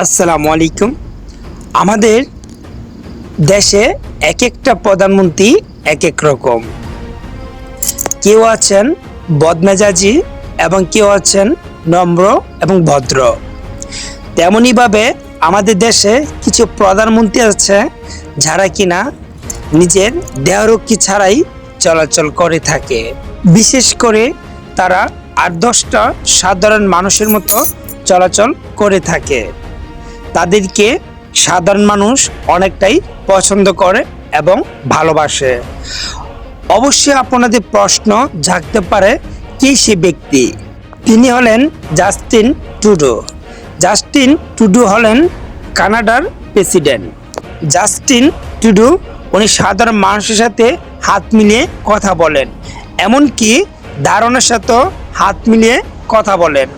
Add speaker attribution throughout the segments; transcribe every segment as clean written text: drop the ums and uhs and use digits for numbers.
Speaker 1: আসসালামু আলাইকুম। আমাদের দেশে এক একটা প্রধানমন্ত্রী এক এক রকম। কেউ আছেন বদমেজাজি এবং কেউ আছেন নম্র এবং ভদ্র। তেমনইভাবে আমাদের দেশে কিছু প্রধানমন্ত্রী আছে যারা কিনা নিজের দেহরক্ষী ছাড়াই চলাচল করে থাকে। বিশেষ করে তারা 8-10টা সাধারণ মানুষের মতো চলাচল করে থাকে। তাদেরকে সাধারণ মানুষ অনেকটাই পছন্দ করে এবং ভালোবাসে। অবশ্যই আপনাদের প্রশ্ন জাগতে পারে, কে সে ব্যক্তি? তিনি হলেন জাস্টিন ট্রুডো। জাস্টিন ট্রুডো হলেন কানাডার প্রেসিডেন্ট। জাস্টিন ট্রুডো উনি সাধারণ মানুষের সাথে হাত মিলিয়ে কথা বলেন, এমনকি দারোয়ানের সাথেও হাত মিলিয়ে কথা বলেন।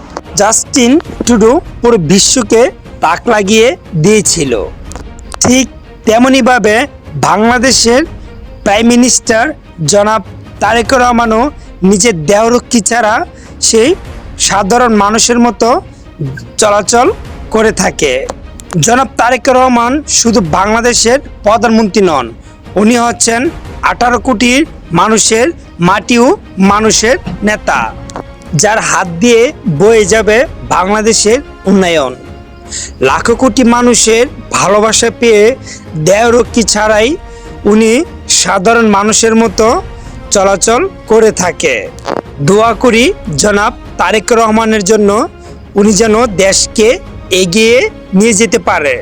Speaker 1: জাস্টিন ট্রুডো পুরো বিশ্বকে তাক লাগিয়ে দিয়েছিল। ঠিক তেমনইভাবে বাংলাদেশের প্রাইম মিনিস্টার জনাব তারেক রহমানও নিজের দেহরক্ষী ছাড়া সেই সাধারণ মানুষের মতো চলাচল করে থাকে। জনাব তারেক রহমান শুধু বাংলাদেশের প্রধানমন্ত্রী নন, উনি হচ্ছেন 18 কোটি মানুষের মাটি ও মানুষের নেতা, যার হাত দিয়ে বয়ে যাবে বাংলাদেশের উন্নয়ন। লাখো কোটি মানুষের ভালোবাসা পেয়ে দেহরক্ষী ছাড়াই উনি সাধারণ মানুষের মতো চলাচল করে থাকে। দোয়া করি জনাব তারেক রহমানের জন্য, উনি যেন দেশকে এগিয়ে নিয়ে যেতে পারে।